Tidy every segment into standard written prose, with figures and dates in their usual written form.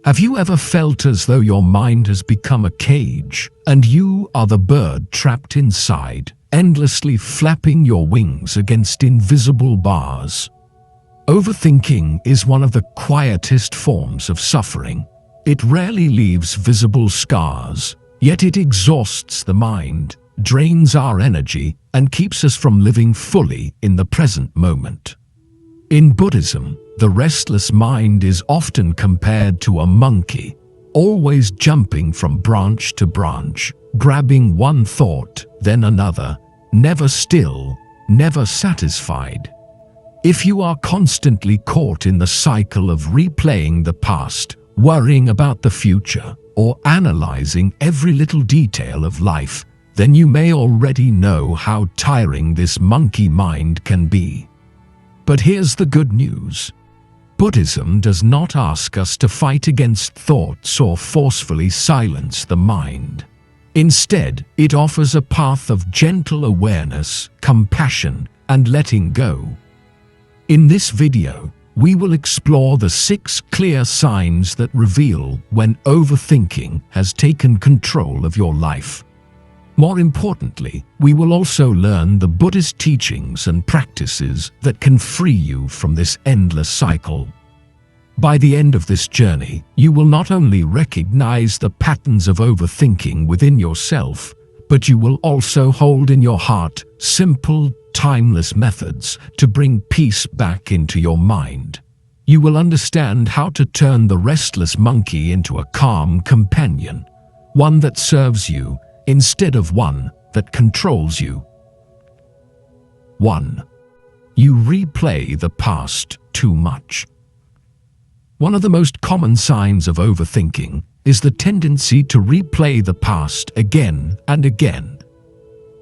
Have you ever felt as though your mind has become a cage and you are the bird trapped inside, endlessly flapping your wings against invisible bars? Overthinking is one of the quietest forms of suffering. It rarely leaves visible scars, yet it exhausts the mind, drains our energy, and keeps us from living fully in the present moment. In Buddhism, the restless mind is often compared to a monkey, always jumping from branch to branch, grabbing one thought, then another, never still, never satisfied. If you are constantly caught in the cycle of replaying the past, worrying about the future, or analyzing every little detail of life, then you may already know how tiring this monkey mind can be. But here's the good news. Buddhism does not ask us to fight against thoughts or forcefully silence the mind. Instead, it offers a path of gentle awareness, compassion, and letting go. In this video, we will explore the 6 clear signs that reveal when overthinking has taken control of your life. More importantly, we will also learn the Buddhist teachings and practices that can free you from this endless cycle. By the end of this journey, you will not only recognize the patterns of overthinking within yourself, but you will also hold in your heart simple, timeless methods to bring peace back into your mind. You will understand how to turn the restless monkey into a calm companion, one that serves you instead of one that controls you. 1. You replay the past too much. One of the most common signs of overthinking is the tendency to replay the past again and again.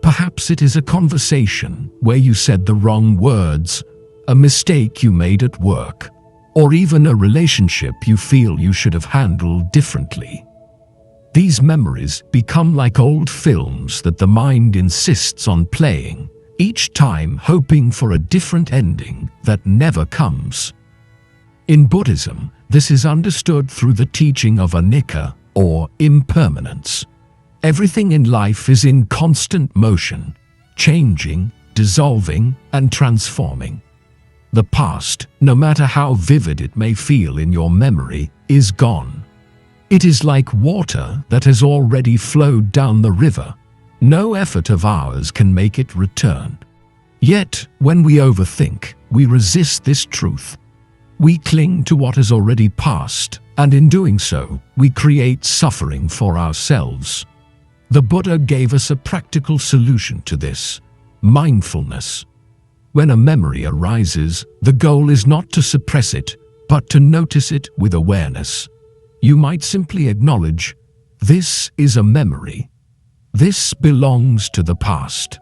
Perhaps it is a conversation where you said the wrong words, a mistake you made at work, or even a relationship you feel you should have handled differently. These memories become like old films that the mind insists on playing, each time hoping for a different ending that never comes. In Buddhism, this is understood through the teaching of anicca, or impermanence. Everything in life is in constant motion, changing, dissolving, and transforming. The past, no matter how vivid it may feel in your memory, is gone. It is like water that has already flowed down the river. No effort of ours can make it return. Yet, when we overthink, we resist this truth. We cling to what has already passed, and in doing so, we create suffering for ourselves. The Buddha gave us a practical solution to this: mindfulness. When a memory arises, the goal is not to suppress it, but to notice it with awareness. You might simply acknowledge, this is a memory. This belongs to the past.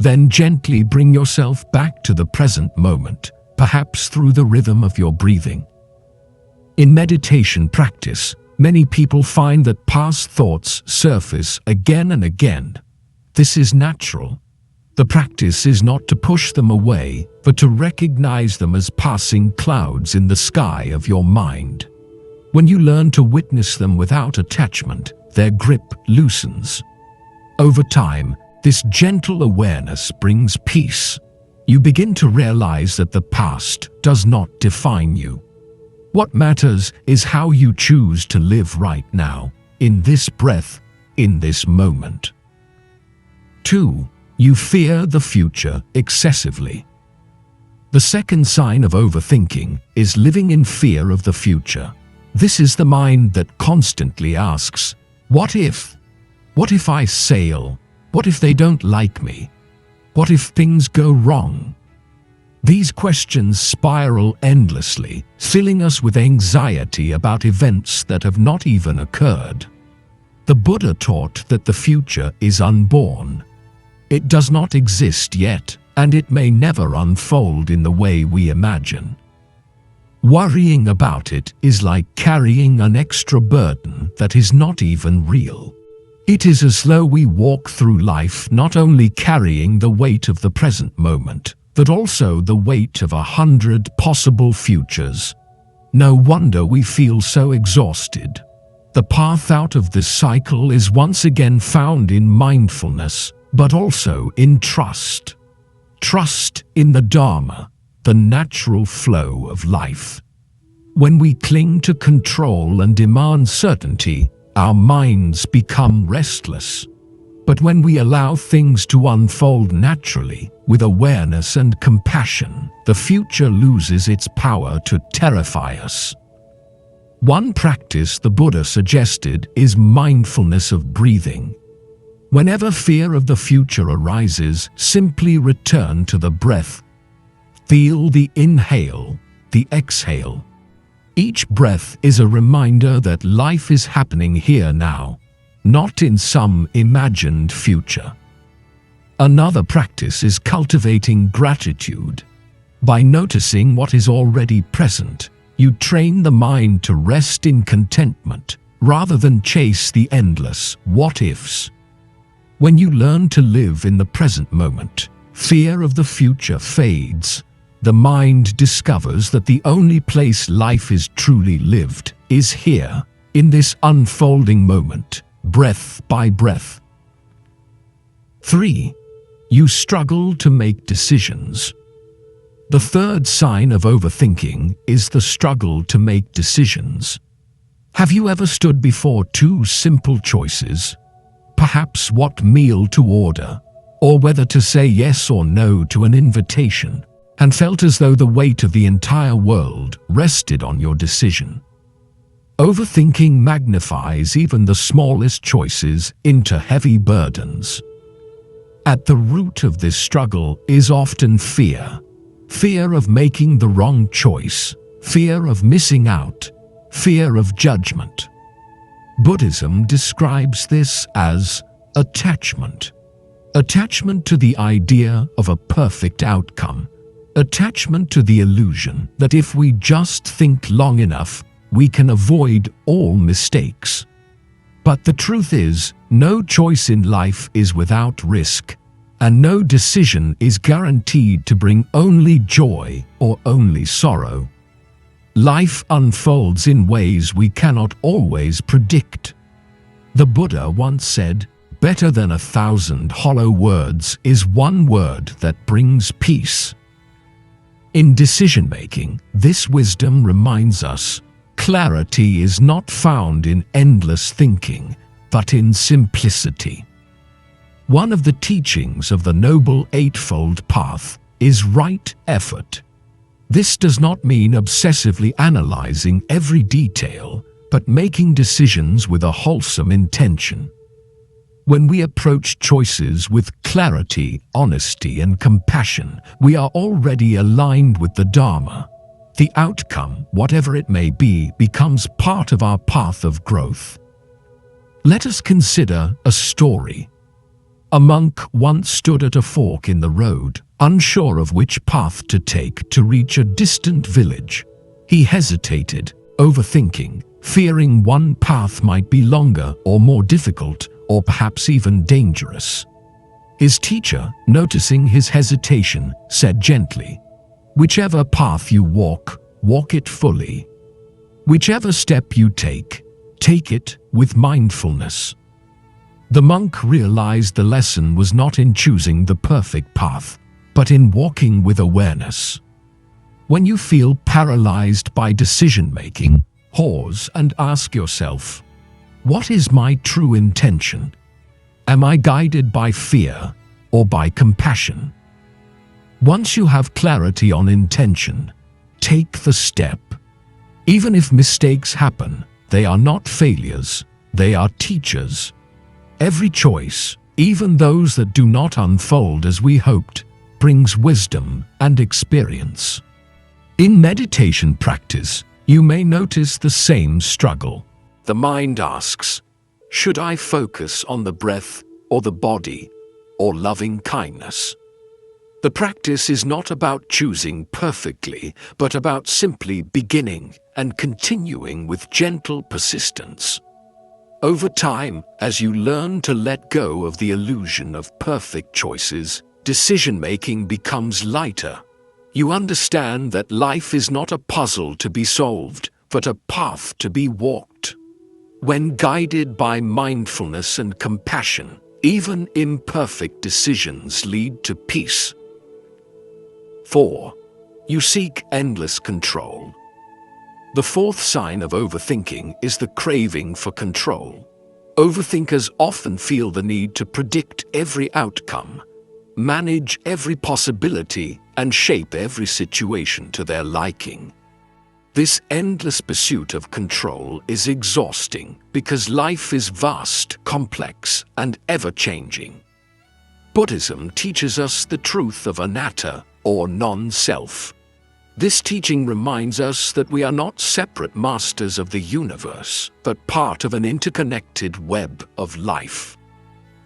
Then gently bring yourself back to the present moment, perhaps through the rhythm of your breathing. In meditation practice, many people find that past thoughts surface again and again. This is natural. The practice is not to push them away, but to recognize them as passing clouds in the sky of your mind. When you learn to witness them without attachment, their grip loosens. Over time, this gentle awareness brings peace. You begin to realize that the past does not define you. What matters is how you choose to live right now, in this breath, in this moment. 2. You fear the future excessively. The second sign of overthinking is living in fear of the future. This is the mind that constantly asks, what if? What if I fail? What if they don't like me? What if things go wrong? These questions spiral endlessly, filling us with anxiety about events that have not even occurred. The Buddha taught that the future is unborn. It does not exist yet, and it may never unfold in the way we imagine. Worrying about it is like carrying an extra burden that is not even real. It is as though we walk through life not only carrying the weight of the present moment, but also the weight of 100 possible futures. No wonder we feel so exhausted. The path out of this cycle is once again found in mindfulness, but also in trust. Trust in the Dharma, the natural flow of life. When we cling to control and demand certainty, our minds become restless. But when we allow things to unfold naturally, with awareness and compassion, the future loses its power to terrify us. One practice the Buddha suggested is mindfulness of breathing. Whenever fear of the future arises, simply return to the breath. Feel the inhale, the exhale. Each breath is a reminder that life is happening here now, not in some imagined future. Another practice is cultivating gratitude. By noticing what is already present, you train the mind to rest in contentment rather than chase the endless what-ifs. When you learn to live in the present moment, fear of the future fades. The mind discovers that the only place life is truly lived is here, in this unfolding moment, breath by breath. 3. You struggle to make decisions. The third sign of overthinking is the struggle to make decisions. Have you ever stood before two simple choices? Perhaps what meal to order, or whether to say yes or no to an invitation, and felt as though the weight of the entire world rested on your decision. Overthinking magnifies even the smallest choices into heavy burdens. At the root of this struggle is often fear. Fear of making the wrong choice, fear of missing out, fear of judgment. Buddhism describes this as attachment. Attachment to the idea of a perfect outcome. Attachment to the illusion that if we just think long enough, we can avoid all mistakes. But the truth is, no choice in life is without risk, and no decision is guaranteed to bring only joy or only sorrow. Life unfolds in ways we cannot always predict. The Buddha once said, "Better than 1,000 hollow words is one word that brings peace." In decision-making, this wisdom reminds us, clarity is not found in endless thinking, but in simplicity. One of the teachings of the Noble Eightfold Path is right effort. This does not mean obsessively analyzing every detail, but making decisions with a wholesome intention. When we approach choices with clarity, honesty, and compassion, we are already aligned with the Dharma. The outcome, whatever it may be, becomes part of our path of growth. Let us consider a story. A monk once stood at a fork in the road, unsure of which path to take to reach a distant village. He hesitated, overthinking, fearing one path might be longer or more difficult, or perhaps even dangerous. His teacher, noticing his hesitation, said gently, "Whichever path you walk, walk it fully. Whichever step you take, take it with mindfulness." The monk realized the lesson was not in choosing the perfect path, but in walking with awareness. When you feel paralyzed by decision-making, pause and ask yourself, what is my true intention? Am I guided by fear or by compassion? Once you have clarity on intention, take the step. Even if mistakes happen, they are not failures, they are teachers. Every choice, even those that do not unfold as we hoped, brings wisdom and experience. In meditation practice, you may notice the same struggle. The mind asks, should I focus on the breath or the body or loving kindness? The practice is not about choosing perfectly, but about simply beginning and continuing with gentle persistence. Over time, as you learn to let go of the illusion of perfect choices, decision-making becomes lighter. You understand that life is not a puzzle to be solved, but a path to be walked. When guided by mindfulness and compassion, even imperfect decisions lead to peace. 4. You seek endless control. The fourth sign of overthinking is the craving for control. Overthinkers often feel the need to predict every outcome, manage every possibility, and shape every situation to their liking. This endless pursuit of control is exhausting because life is vast, complex, and ever-changing. Buddhism teaches us the truth of anatta, or non-self. This teaching reminds us that we are not separate masters of the universe, but part of an interconnected web of life.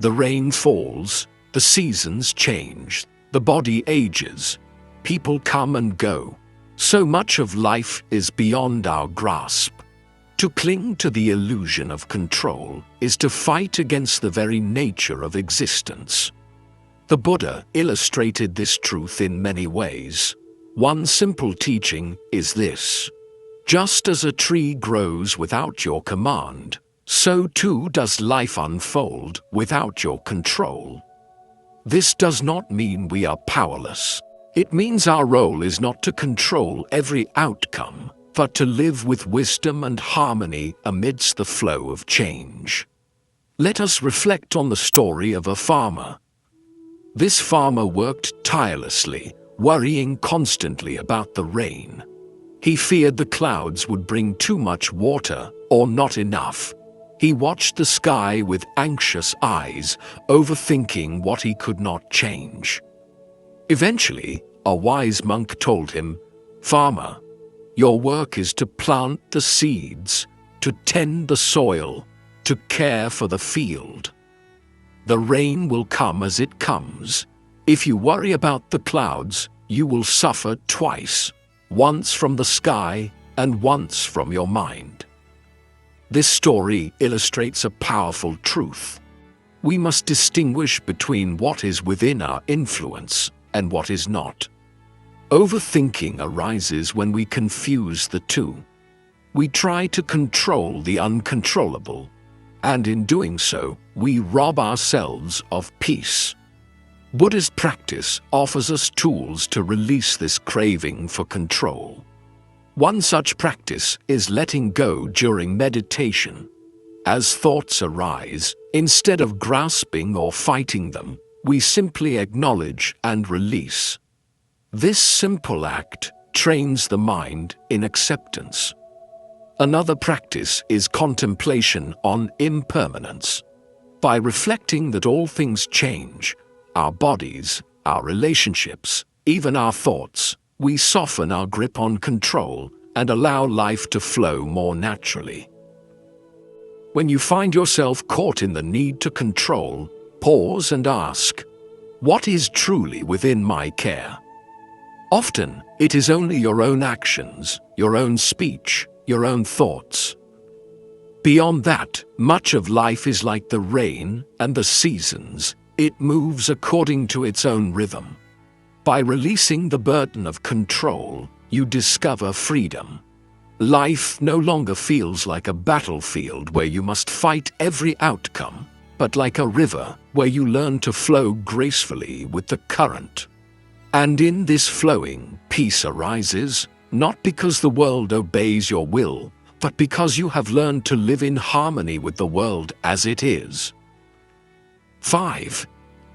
The rain falls, the seasons change, the body ages, people come and go. So much of life is beyond our grasp. To cling to the illusion of control is to fight against the very nature of existence. The Buddha illustrated this truth in many ways. One simple teaching is this: just as a tree grows without your command, so too does life unfold without your control. This does not mean we are powerless. It means our role is not to control every outcome, but to live with wisdom and harmony amidst the flow of change. Let us reflect on the story of a farmer. This farmer worked tirelessly, worrying constantly about the rain. He feared the clouds would bring too much water or not enough. He watched the sky with anxious eyes, overthinking what he could not change. Eventually, a wise monk told him, "Farmer, your work is to plant the seeds, to tend the soil, to care for the field. The rain will come as it comes. If you worry about the clouds, you will suffer twice, once from the sky and once from your mind." This story illustrates a powerful truth. We must distinguish between what is within our influence and what is not. Overthinking arises when we confuse the two. We try to control the uncontrollable, and in doing so, we rob ourselves of peace. Buddhist practice offers us tools to release this craving for control. One such practice is letting go during meditation. As thoughts arise, instead of grasping or fighting them, we simply acknowledge and release. This simple act trains the mind in acceptance. Another practice is contemplation on impermanence. By reflecting that all things change, our bodies, our relationships, even our thoughts, we soften our grip on control and allow life to flow more naturally. When you find yourself caught in the need to control, pause and ask, "What is truly within my care?" Often, it is only your own actions, your own speech, your own thoughts. Beyond that, much of life is like the rain and the seasons. It moves according to its own rhythm. By releasing the burden of control, you discover freedom. Life no longer feels like a battlefield where you must fight every outcome, but like a river where you learn to flow gracefully with the current. And in this flowing, peace arises, not because the world obeys your will, but because you have learned to live in harmony with the world as it is. 5.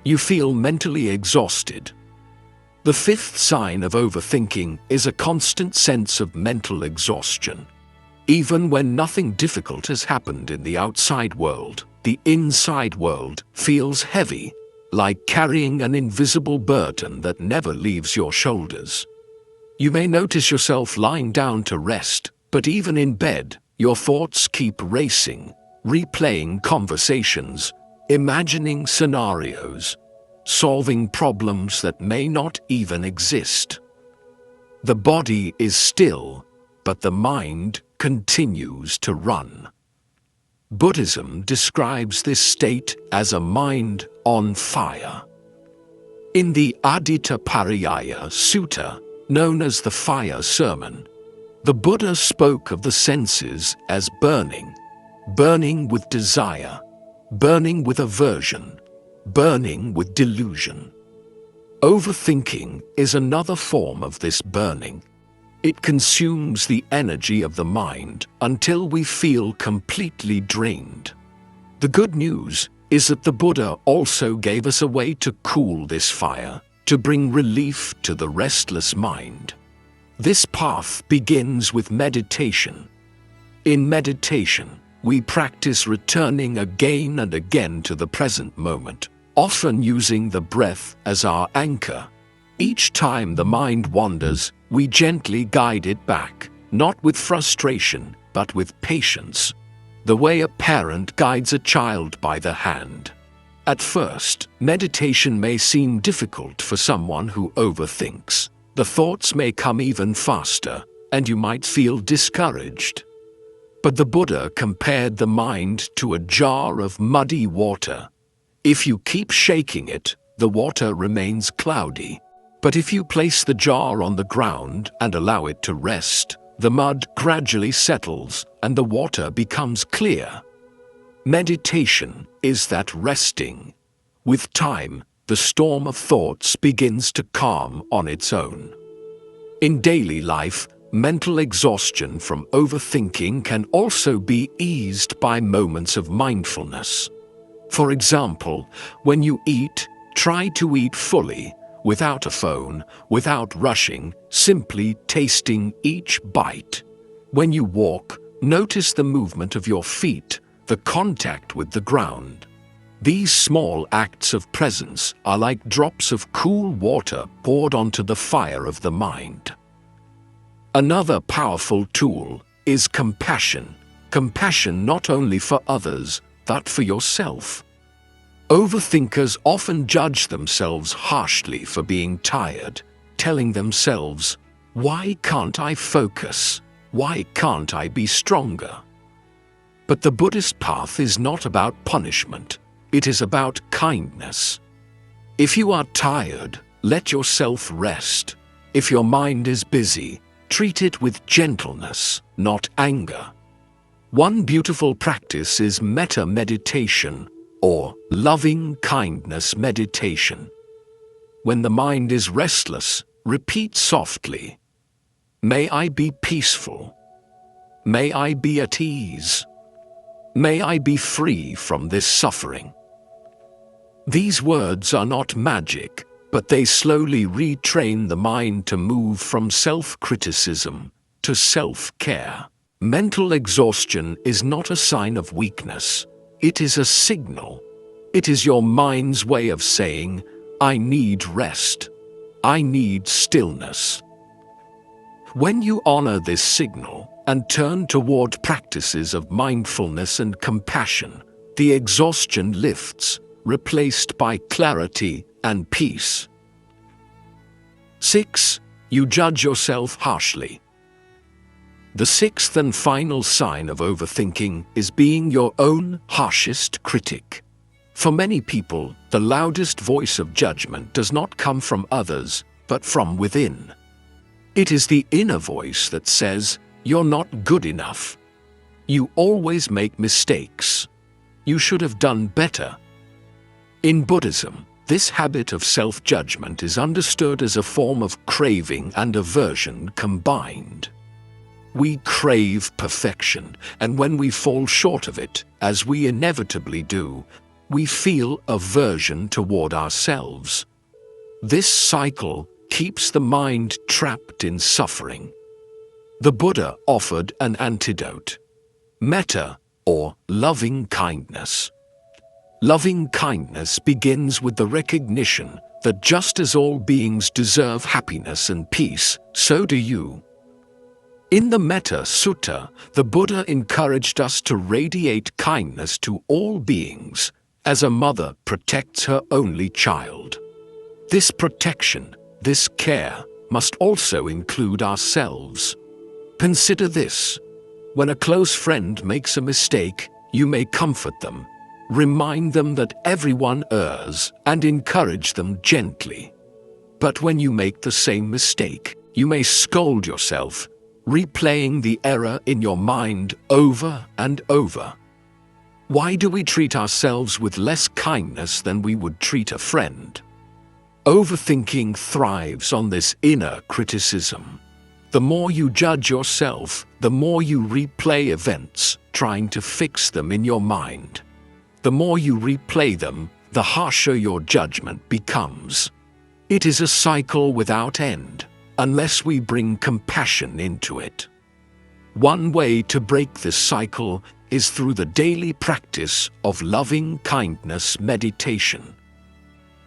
You feel mentally exhausted. The fifth sign of overthinking is a constant sense of mental exhaustion. Even when nothing difficult has happened in the outside world, the inside world feels heavy, like carrying an invisible burden that never leaves your shoulders. You may notice yourself lying down to rest, but even in bed, your thoughts keep racing, replaying conversations, imagining scenarios, solving problems that may not even exist. The body is still, but the mind continues to run. Buddhism describes this state as a mind on fire. In the Aditta Pariyaya Sutta, Known as the fire sermon, the Buddha spoke of the senses as burning, burning with desire, burning with aversion, burning with delusion. Overthinking is another form of this burning. It consumes the energy of the mind until we feel completely drained. The good news is that the Buddha also gave us a way to cool this fire, to bring relief to the restless mind. This path begins with meditation. In meditation, we practice returning again and again to the present moment, often using the breath as our anchor. Each time the mind wanders, we gently guide it back, not with frustration, but with patience, the way a parent guides a child by the hand. At first, meditation may seem difficult for someone who overthinks. The thoughts may come even faster, and you might feel discouraged. But the Buddha compared the mind to a jar of muddy water. If you keep shaking it, the water remains cloudy. But if you place the jar on the ground and allow it to rest, the mud gradually settles and the water becomes clear. Meditation is that resting. With time, the storm of thoughts begins to calm on its own. In daily life, mental exhaustion from overthinking can also be eased by moments of mindfulness. For example, when you eat, try to eat fully, without a phone, without rushing, simply tasting each bite. When you walk, notice the movement of your feet, the contact with the ground. These small acts of presence are like drops of cool water poured onto the fire of the mind. Another powerful tool is compassion. Compassion not only for others, but for yourself. Overthinkers often judge themselves harshly for being tired, telling themselves, "Why can't I focus? Why can't I be stronger?" But the Buddhist path is not about punishment. It is about kindness. If you are tired, let yourself rest. If your mind is busy, treat it with gentleness, not anger. One beautiful practice is metta meditation, or loving kindness meditation. When the mind is restless, repeat softly, "May I be peaceful. May I be at ease. May I be free from this suffering." These words are not magic, but they slowly retrain the mind to move from self-criticism to self-care. Mental exhaustion is not a sign of weakness. It is a signal. It is your mind's way of saying, "I need rest. I need stillness." When you honor this signal and turn toward practices of mindfulness and compassion, the exhaustion lifts, replaced by clarity and peace. 6. You judge yourself harshly. The sixth and final sign of overthinking is being your own harshest critic. For many people, the loudest voice of judgment does not come from others, but from within. It is the inner voice that says, "You're not good enough. You always make mistakes. You should have done better." In Buddhism, this habit of self-judgment is understood as a form of craving and aversion combined. We crave perfection, and when we fall short of it, as we inevitably do, we feel aversion toward ourselves. This cycle keeps the mind trapped in suffering. The Buddha offered an antidote: metta, or loving kindness. Loving kindness begins with the recognition that just as all beings deserve happiness and peace, so do you. In the Metta Sutta, the Buddha encouraged us to radiate kindness to all beings, as a mother protects her only child. This protection, this care, must also include ourselves. Consider this: when a close friend makes a mistake, you may comfort them, remind them that everyone errs, and encourage them gently. But when you make the same mistake, You may scold yourself, replaying the error in your mind over and over. Why do we treat ourselves with less kindness than we would treat a friend? Overthinking thrives on this inner criticism. The more you judge yourself, the more you replay events, trying to fix them in your mind. The more you replay them, the harsher your judgment becomes. It is a cycle without end, unless we bring compassion into it. One way to break this cycle is through the daily practice of loving kindness meditation.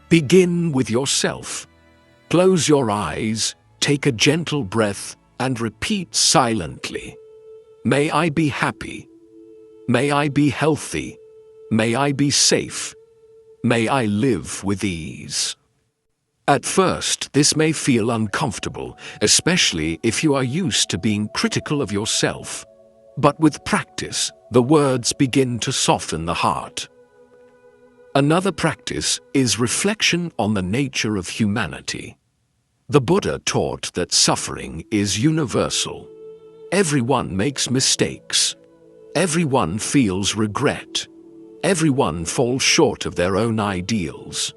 Begin with yourself. Close your eyes, take a gentle breath, and repeat silently, "May I be happy. May I be healthy. May I be safe. May I live with ease." At first, this may feel uncomfortable, especially if you are used to being critical of yourself. But with practice, the words begin to soften the heart. Another practice is reflection on the nature of humanity. The Buddha taught that suffering is universal. Everyone makes mistakes. Everyone feels regret. Everyone falls short of their own ideals.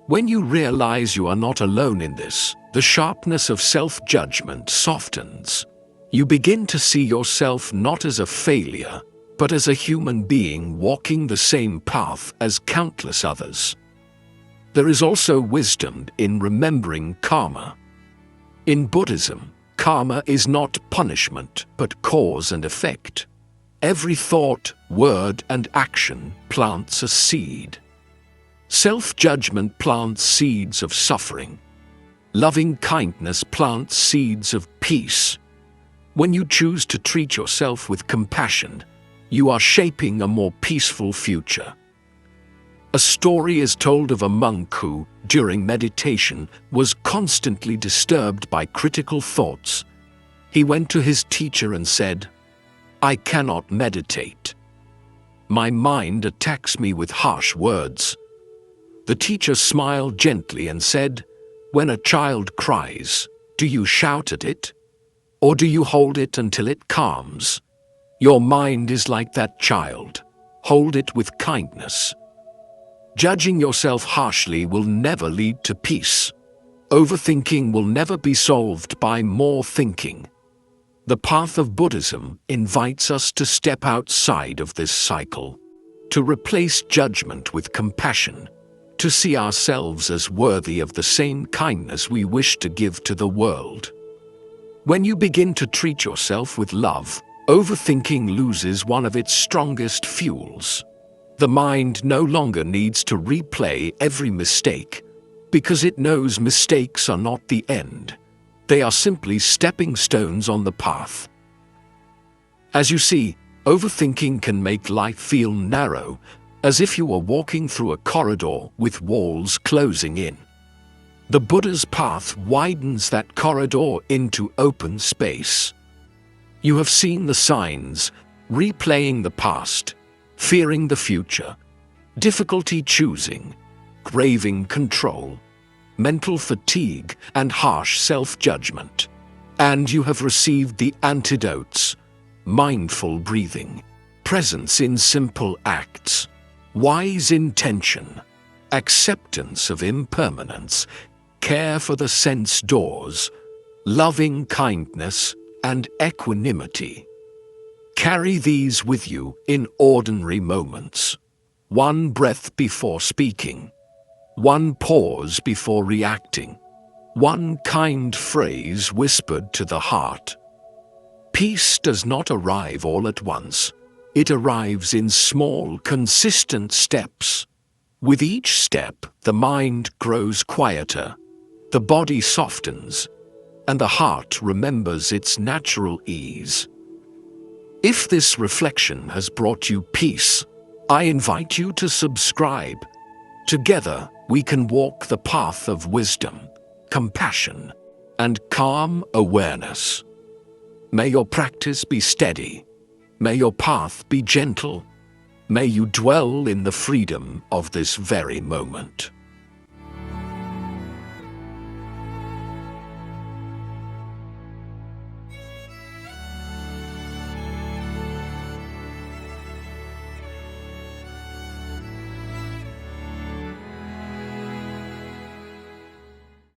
When you realize you are not alone in this, the sharpness of self-judgment softens. You begin to see yourself not as a failure, but as a human being walking the same path as countless others. There is also wisdom in remembering karma. In Buddhism, karma is not punishment, but cause and effect. Every thought, word, and action plants a seed. Self-judgment plants seeds of suffering. Loving kindness plants seeds of peace. When you choose to treat yourself with compassion, you are shaping a more peaceful future. A story is told of a monk who, during meditation, was constantly disturbed by critical thoughts. He went to his teacher and said, "I cannot meditate. My mind attacks me with harsh words." The teacher smiled gently and said, "When a child cries, do you shout at it? Or do you hold it until it calms? Your mind is like that child. Hold it with kindness." Judging yourself harshly will never lead to peace. Overthinking will never be solved by more thinking. The path of Buddhism invites us to step outside of this cycle, to replace judgment with compassion, to see ourselves as worthy of the same kindness we wish to give to the world. When you begin to treat yourself with love, overthinking loses one of its strongest fuels. The mind no longer needs to replay every mistake, because it knows mistakes are not the end. They are simply stepping stones on the path. As you see, overthinking can make life feel narrow, as if you were walking through a corridor with walls closing in. The Buddha's path widens that corridor into open space. You have seen the signs, replaying the past, fearing the future, difficulty choosing, craving control, mental fatigue, and harsh self-judgment. And you have received the antidotes: mindful breathing, presence in simple acts, wise intention, acceptance of impermanence, care for the sense doors, loving kindness, and equanimity. Carry these with you in ordinary moments. One breath before speaking. One pause before reacting. One kind phrase whispered to the heart. Peace does not arrive all at once. It arrives in small, consistent steps. With each step, the mind grows quieter, the body softens, and the heart remembers its natural ease. If this reflection has brought you peace, I invite you to subscribe. Together, we can walk the path of wisdom, compassion, and calm awareness. May your practice be steady. May your path be gentle. May you dwell in the freedom of this very moment.